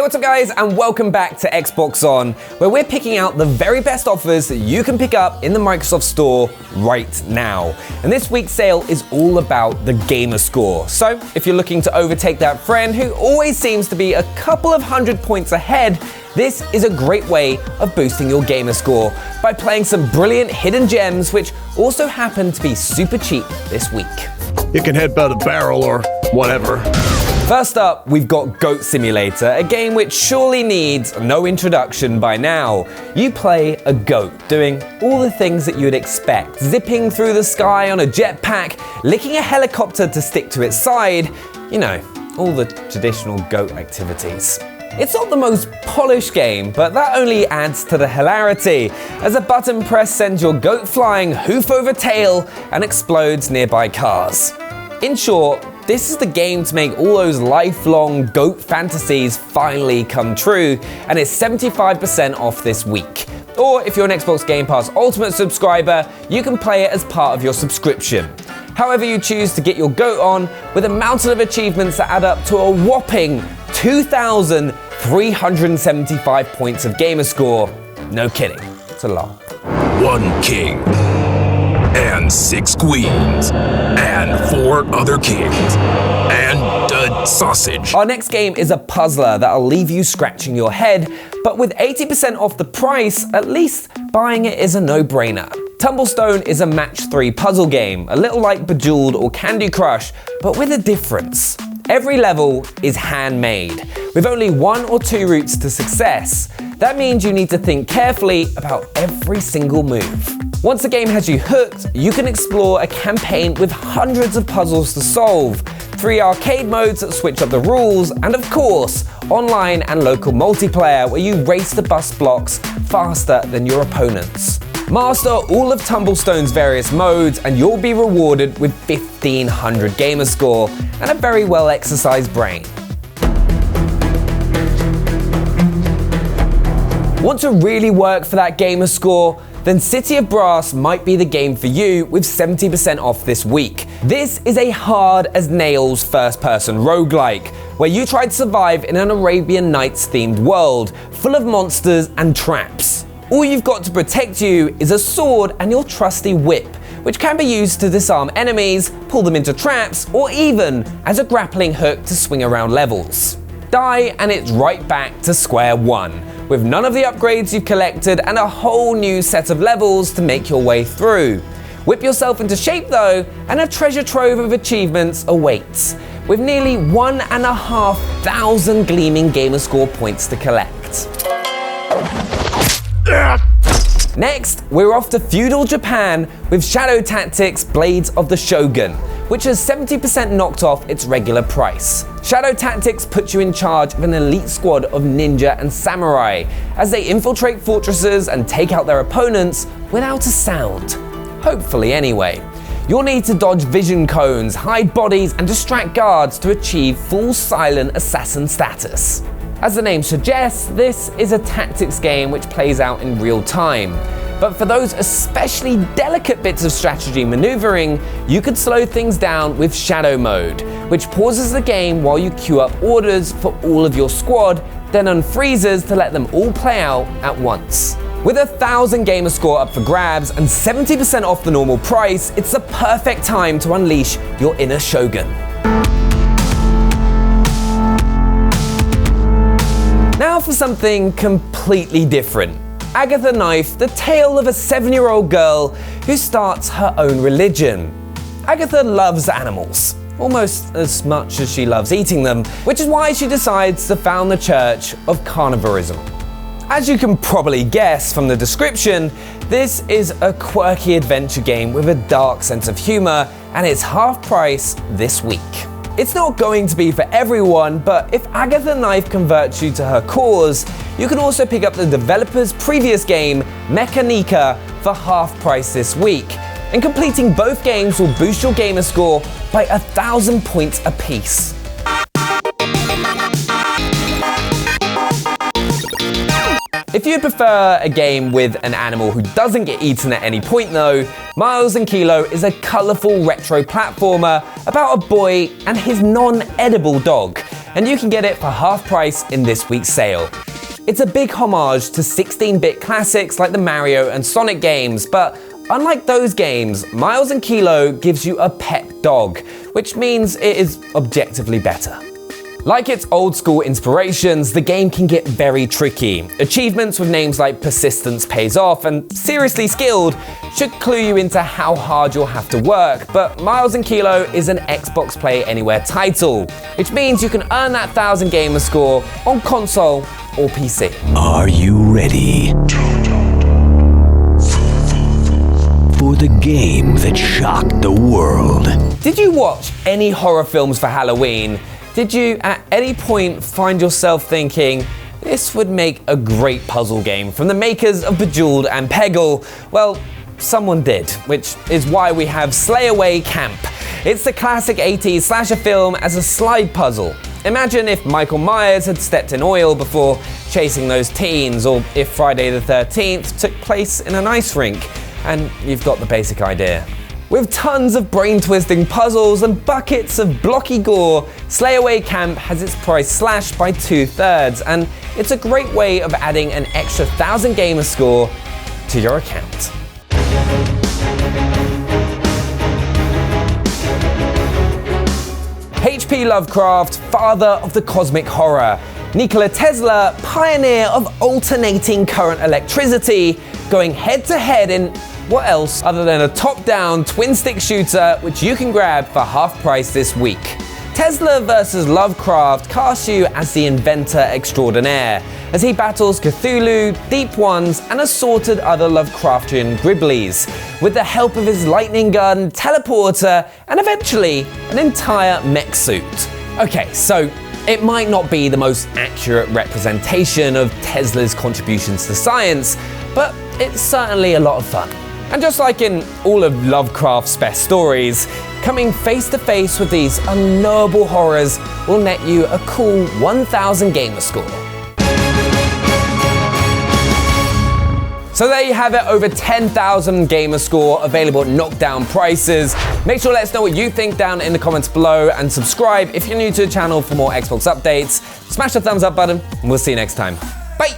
what's up guys, and welcome back to Xbox On, where we're picking out the very best offers that you can pick up in the Microsoft Store right now. And this week's sale is all about the Gamerscore. So if you're looking to overtake that friend who always seems to be a couple of 100 points ahead, this is a great way of boosting your Gamerscore by playing some brilliant hidden gems, which also happen to be super cheap this week. You can headbutt a barrel or whatever. First up, we've got Goat Simulator, a game which surely needs no introduction by now. You play a goat, doing all the things that you'd expect, zipping through the sky on a jetpack, licking a helicopter to stick to its side, you know, all the traditional goat activities. It's not the most polished game, but that only adds to the hilarity, as a button press sends your goat flying hoof over tail and explodes nearby cars. In short, this is the game to make all those lifelong goat fantasies finally come true, and it's 75% off this week. Or if you're an Xbox Game Pass Ultimate subscriber, you can play it as part of your subscription. However you choose to get your goat on, with a mountain of achievements that add up to a whopping 2,375 points of Gamerscore. No kidding, it's a lot. 1 king. And 6 queens, and 4 other kings, and a sausage. Our next game is a puzzler that'll leave you scratching your head, but with 80% off the price, at least buying it is a no-brainer. Tumblestone is a match 3 puzzle game, a little like Bejeweled or Candy Crush, but with a difference. Every level is handmade, with only 1 or 2 routes to success. That means you need to think carefully about every single move. Once the game has you hooked, you can explore a campaign with hundreds of puzzles to solve, 3 arcade modes that switch up the rules, and of course, online and local multiplayer where you race the bus blocks faster than your opponents. Master all of Tumblestone's various modes and you'll be rewarded with 1,500 Gamerscore and a very well exercised brain. Want to really work for that Gamerscore? Then City of Brass might be the game for you with 70% off this week. This is a hard-as-nails first-person roguelike, where you try to survive in an Arabian Nights-themed world, full of monsters and traps. All you've got to protect you is a sword and your trusty whip, which can be used to disarm enemies, pull them into traps, or even as a grappling hook to swing around levels. Die and it's right back to square one, with none of the upgrades you've collected and a whole new set of levels to make your way through. Whip yourself into shape though, and a treasure trove of achievements awaits, with nearly 1,500 gleaming Gamerscore points to collect. Next, we're off to feudal Japan with Shadow Tactics Blades of the Shogun, which has 70% knocked off its regular price. Shadow Tactics puts you in charge of an elite squad of ninja and samurai as they infiltrate fortresses and take out their opponents without a sound. Hopefully anyway. You'll need to dodge vision cones, hide bodies, and distract guards to achieve full silent assassin status. As the name suggests, this is a tactics game which plays out in real time. But for those especially delicate bits of strategy maneuvering, you could slow things down with Shadow Mode, which pauses the game while you queue up orders for all of your squad, then unfreezes to let them all play out at once. With 1,000 Gamerscore up for grabs and 70% off the normal price, it's the perfect time to unleash your inner shogun. Now for something completely different. Agatha Knife, the tale of a 7-year-old girl who starts her own religion. Agatha loves animals, almost as much as she loves eating them, which is why she decides to found the Church of Carnivorism. As you can probably guess from the description, this is a quirky adventure game with a dark sense of humor, and it's half price this week. It's not going to be for everyone, but if Agatha Knife converts you to her cause, you can also pick up the developer's previous game, Mechanica, for half price this week. And completing both games will boost your Gamerscore by 1,000 points apiece. If you'd prefer a game with an animal who doesn't get eaten at any point though, Miles & Kilo is a colourful retro platformer about a boy and his non-edible dog. and you can get it for half price in this week's sale. It's a big homage to 16-bit classics like the Mario and Sonic games, but unlike those games, Miles & Kilo gives you a pet dog, which means it is objectively better. Like its old-school inspirations, the game can get very tricky. Achievements with names like Persistence Pays Off and Seriously Skilled should clue you into how hard you'll have to work, but Miles & Kilo is an Xbox Play Anywhere title, which means you can earn that 1000 gamer score on console or PC. Are you ready for the game that shocked the world? Did you watch any horror films for Halloween? Did you at any point find yourself thinking, this would make a great puzzle game from the makers of Bejeweled and Peggle? Well, someone did, which is why we have Slay Away Camp. It's the classic 80s slasher film as a slide puzzle. Imagine if Michael Myers had stepped in oil before chasing those teens, or if Friday the 13th took place in an ice rink, and you've got the basic idea. With tons of brain-twisting puzzles and buckets of blocky gore, Slay Away Camp has its price slashed by 2/3, and it's a great way of adding an extra 1000 gamer score to your account. H.P. Lovecraft, father of the cosmic horror. Nikola Tesla, pioneer of alternating current electricity, going head-to-head in what else other than a top-down twin-stick shooter which you can grab for half price this week. Tesla vs. Lovecraft casts you as the inventor extraordinaire, as he battles Cthulhu, Deep Ones, and assorted other Lovecraftian gribblies, with the help of his lightning gun, teleporter, and eventually an entire mech suit. Okay, so it might not be the most accurate representation of Tesla's contributions to science, but it's certainly a lot of fun. And just like in all of Lovecraft's best stories, coming face to face with these unknowable horrors will net you a cool 1000 gamer score. So there you have it, over 10,000 gamer score available at knockdown prices. Make sure to let us know what you think down in the comments below, and subscribe if you're new to the channel for more Xbox updates. Smash the thumbs up button, and we'll see you next time. Bye!